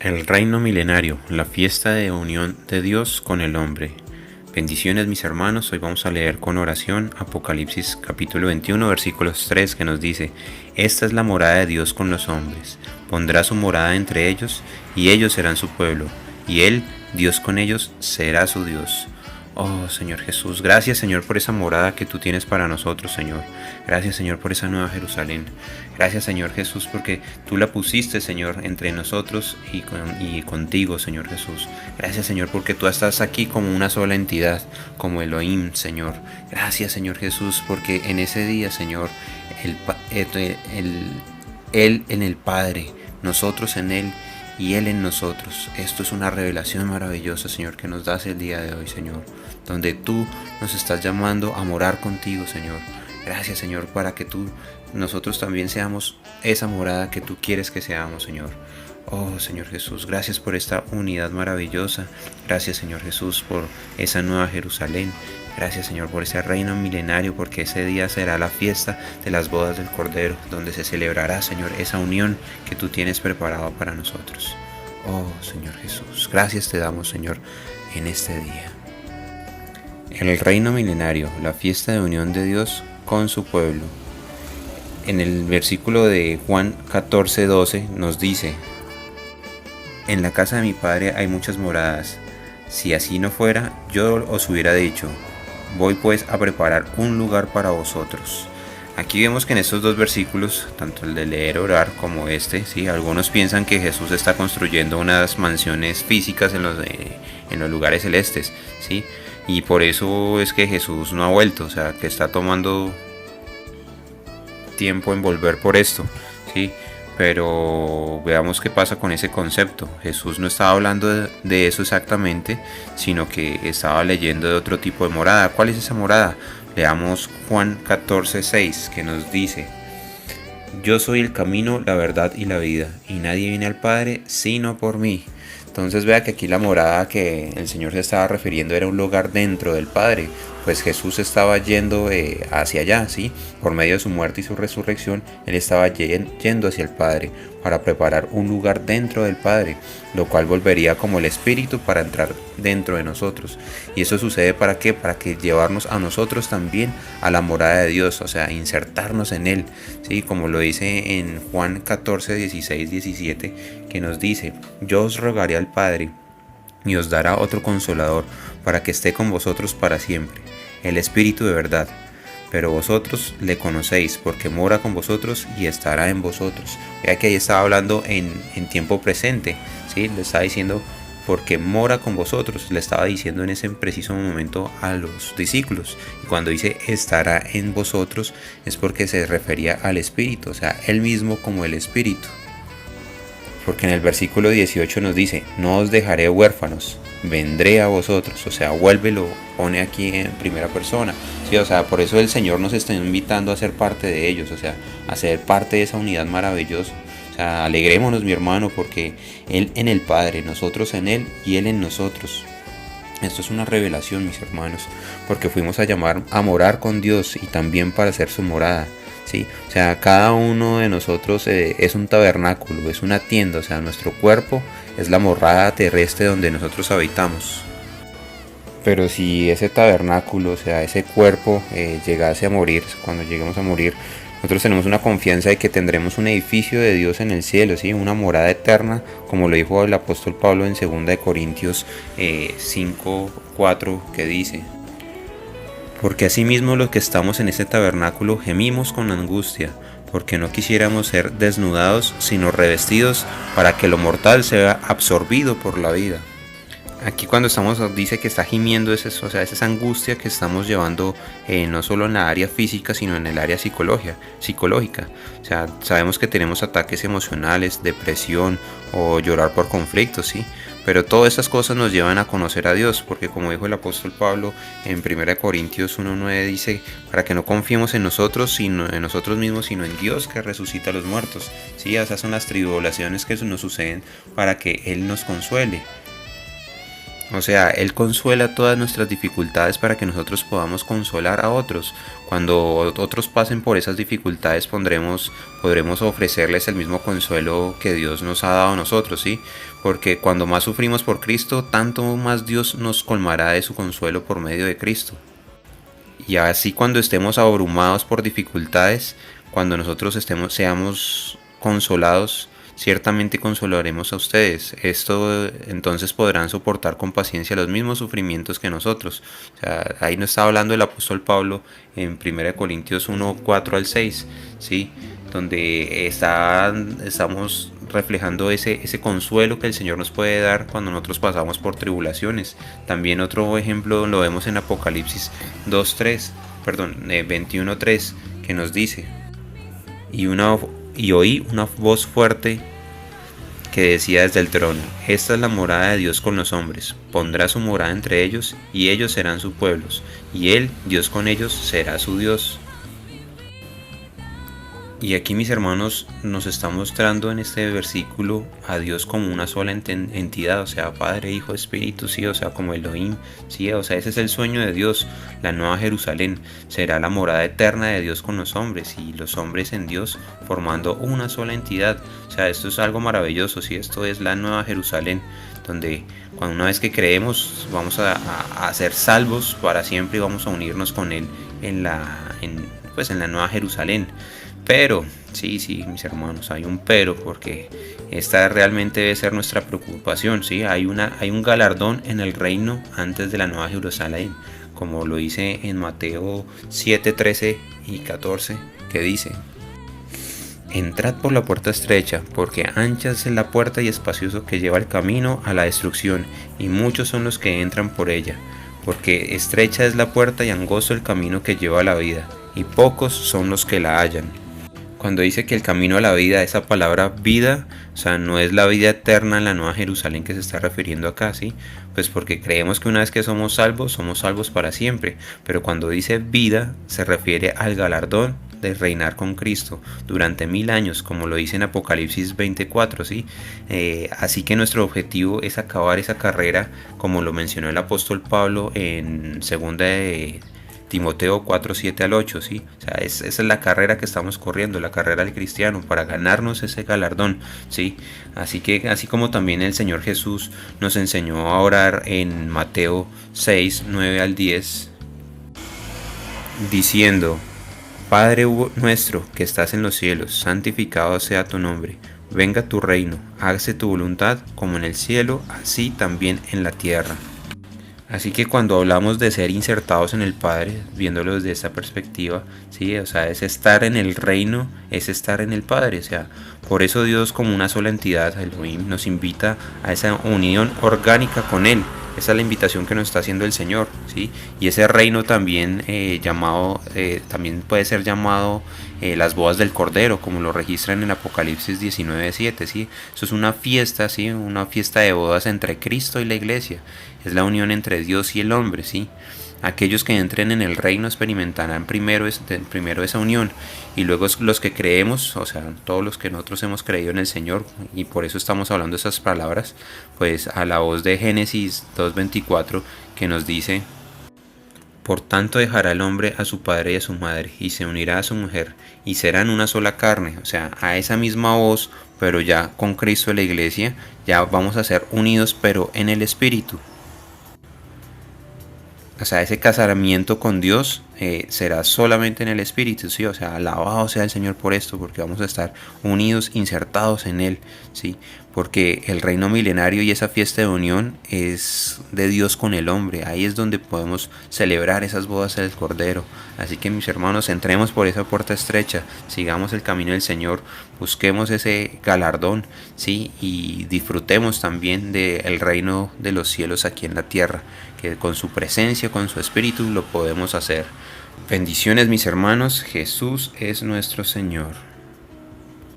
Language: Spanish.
El reino milenario, la fiesta de unión de Dios con el hombre. Bendiciones mis hermanos, hoy vamos a leer con oración Apocalipsis capítulo 21 versículos 3 que nos dice: Esta es la morada de Dios con los hombres, pondrá su morada entre ellos y ellos serán su pueblo, y Él, Dios con ellos, será su Dios. Oh Señor Jesús, gracias Señor por esa morada que tú tienes para nosotros, Señor. Gracias Señor por esa nueva Jerusalén. Gracias Señor Jesús porque tú la pusiste, Señor, entre nosotros y contigo, Señor Jesús. Gracias Señor porque tú estás aquí como una sola entidad, como Elohim, Señor. Gracias Señor Jesús porque en ese día, Señor, Él en el Padre, nosotros en Él y Él en nosotros. Esto es una revelación maravillosa, Señor, que nos das el día de hoy, Señor, donde tú nos estás llamando a morar contigo, Señor. Gracias, Señor, para que nosotros también seamos esa morada que tú quieres que seamos, Señor. Oh, Señor Jesús, gracias por esta unidad maravillosa. Gracias, Señor Jesús, por esa nueva Jerusalén. Gracias, Señor, por ese reino milenario, porque ese día será la fiesta de las bodas del Cordero, donde se celebrará, Señor, esa unión que tú tienes preparado para nosotros. Oh, Señor Jesús, gracias te damos, Señor, en este día. El reino milenario, la fiesta de unión de Dios con su pueblo. En el versículo de Juan 14:12 nos dice: En la casa de mi Padre hay muchas moradas. Si así no fuera, yo os hubiera dicho: voy pues a preparar un lugar para vosotros. Aquí vemos que en estos dos versículos, tanto el de leer, orar, como ¿sí? Algunos piensan que Jesús está construyendo unas mansiones físicas en los lugares celestes, ¿sí? Y por eso es que Jesús no ha vuelto, o sea, que está tomando tiempo en volver por esto, ¿sí? Pero veamos qué pasa con ese concepto. Jesús no estaba hablando de eso exactamente, sino que estaba leyendo de otro tipo de morada. ¿Cuál es esa morada? Leamos Juan 14:6, que nos dice: Yo soy el camino, la verdad y la vida, y nadie viene al Padre sino por mí. Entonces vea que aquí la morada que el Señor se estaba refiriendo era un lugar dentro del Padre, pues Jesús estaba yendo hacia allá, ¿sí? Por medio de su muerte y su resurrección, Él estaba yendo hacia el Padre para preparar un lugar dentro del Padre, lo cual volvería como el Espíritu para entrar dentro de nosotros. Y eso sucede ¿para qué? Para que llevarnos a nosotros también a la morada de Dios, o sea, insertarnos en Él, ¿sí? Como lo dice en Juan 14:16-17, que nos dice: Yo os rogaré al Padre y os dará otro consolador para que esté con vosotros para siempre, el Espíritu de verdad. Pero vosotros le conocéis porque mora con vosotros y estará en vosotros. Vea que ahí estaba hablando en tiempo presente, ¿sí? Le estaba diciendo porque mora con vosotros, le estaba diciendo en ese preciso momento a los discípulos. Y cuando dice estará en vosotros es porque se refería al Espíritu, o sea, Él mismo como el Espíritu. Porque en el versículo 18 nos dice: No os dejaré huérfanos, vendré a vosotros. O sea, lo pone aquí en primera persona, ¿sí? O sea, por eso el Señor nos está invitando a ser parte de ellos, o sea, a ser parte de esa unidad maravillosa. O sea, alegrémonos, mi hermano, porque Él en el Padre, nosotros en Él y Él en nosotros. Esto es una revelación, mis hermanos, porque fuimos a morar con Dios y también para ser su morada. ¿Sí? O sea, cada uno de nosotros es un tabernáculo, es una tienda, o sea, nuestro cuerpo es la morada terrestre donde nosotros habitamos. Pero si ese tabernáculo, o sea, ese cuerpo llegase a morir, cuando lleguemos a morir, nosotros tenemos una confianza de que tendremos un edificio de Dios en el cielo, ¿sí? Una morada eterna, como lo dijo el apóstol Pablo en 2 Corintios 5:4, que dice: Porque asimismo los que estamos en este tabernáculo gemimos con angustia, porque no quisiéramos ser desnudados, sino revestidos, para que lo mortal sea absorbido por la vida. Aquí cuando dice que está gimiendo, o sea, esa angustia que estamos llevando no solo en la área física, sino en el área psicológica. O sea, sabemos que tenemos ataques emocionales, depresión o llorar por conflictos, ¿sí? Pero todas estas cosas nos llevan a conocer a Dios, porque como dijo el apóstol Pablo en 1 Corintios 1:9, dice: para que no confiemos en nosotros mismos, sino en Dios que resucita a los muertos. ¿Sí? Esas son las tribulaciones que nos suceden para que Él nos consuele. O sea, Él consuela todas nuestras dificultades para que nosotros podamos consolar a otros. Cuando otros pasen por esas dificultades podremos ofrecerles el mismo consuelo que Dios nos ha dado a nosotros, ¿sí? Porque cuando más sufrimos por Cristo, tanto más Dios nos colmará de su consuelo por medio de Cristo. Y así cuando estemos abrumados por dificultades, cuando nosotros seamos consolados, ciertamente consolaremos a ustedes. Esto entonces podrán soportar con paciencia los mismos sufrimientos que nosotros. O sea, ahí nos está hablando el apóstol Pablo en 1 Corintios 1, 4 al 6, ¿sí? Donde estamos reflejando ese consuelo que el Señor nos puede dar cuando nosotros pasamos por tribulaciones. También otro ejemplo lo vemos en Apocalipsis 21:3, que nos dice: y oí una voz fuerte que decía desde el trono: esta es la morada de Dios con los hombres, pondrá su morada entre ellos, y ellos serán sus pueblos, y Él, Dios con ellos, será su Dios. Y aquí, mis hermanos, nos está mostrando en este versículo a Dios como una sola entidad, o sea, Padre, Hijo, Espíritu, sí, o sea, como Elohim, sí, o sea, ese es el sueño de Dios. La nueva Jerusalén será la morada eterna de Dios con los hombres, y los hombres en Dios formando una sola entidad. O sea, esto es algo maravilloso, sí, esto es la nueva Jerusalén, donde una vez que creemos vamos a ser salvos para siempre y vamos a unirnos con Él en la nueva Jerusalén. Pero, sí, mis hermanos, hay un pero, porque esta realmente debe ser nuestra preocupación, ¿sí? Hay un galardón en el reino antes de la nueva Jerusalén, como lo dice en Mateo 7, 13 y 14, que dice: entrad por la puerta estrecha, porque ancha es la puerta y espacioso que lleva el camino a la destrucción, y muchos son los que entran por ella, porque estrecha es la puerta y angosto el camino que lleva a la vida, y pocos son los que la hallan. Cuando dice que el camino a la vida, esa palabra vida, o sea, no es la vida eterna en la nueva Jerusalén que se está refiriendo acá, ¿sí? Pues porque creemos que una vez que somos salvos para siempre. Pero cuando dice vida, se refiere al galardón de reinar con Cristo durante 1000 años, como lo dice en Apocalipsis 24, ¿sí? Así que nuestro objetivo es acabar esa carrera, como lo mencionó el apóstol Pablo en segunda de Timoteo 4, 7 al 8, ¿sí? O sea, esa es la carrera que estamos corriendo, la carrera del cristiano, para ganarnos ese galardón, ¿sí? Así como también el Señor Jesús nos enseñó a orar en Mateo 6, 9 al 10, diciendo: Padre nuestro que estás en los cielos, santificado sea tu nombre. Venga tu reino, hágase tu voluntad como en el cielo, así también en la tierra. Así que cuando hablamos de ser insertados en el Padre, viéndolo desde esta perspectiva, sí, o sea, es estar en el reino, es estar en el Padre, o sea, por eso Dios como una sola entidad, Elohim, nos invita a esa unión orgánica con Él. Esa es la invitación que nos está haciendo el Señor, ¿sí? Y ese reino también también puede ser llamado las bodas del Cordero, como lo registran en Apocalipsis 19:7, ¿sí? Eso es una fiesta, ¿sí? Una fiesta de bodas entre Cristo y la iglesia. Es la unión entre Dios y el hombre, ¿sí? Aquellos que entren en el reino experimentarán primero esa unión, y luego los que creemos, o sea, todos los que nosotros hemos creído en el Señor, y por eso estamos hablando esas palabras, pues a la voz de Génesis 2:24, que nos dice: por tanto dejará el hombre a su padre y a su madre, y se unirá a su mujer, y serán una sola carne. O sea, a esa misma voz, pero ya con Cristo en la iglesia, ya vamos a ser unidos, pero en el Espíritu. O sea, ese casamiento con Dios será solamente en el Espíritu, ¿sí? O sea, alabado sea el Señor por esto, porque vamos a estar unidos, insertados en Él, ¿sí? Porque el reino milenario y esa fiesta de unión es de Dios con el hombre. Ahí es donde podemos celebrar esas bodas del Cordero. Así que, mis hermanos, entremos por esa puerta estrecha, sigamos el camino del Señor, busquemos ese galardón, ¿sí? Y disfrutemos también del reino de los cielos aquí en la tierra, que con su presencia, con su espíritu lo podemos hacer. Bendiciones, mis hermanos. Jesús es nuestro Señor.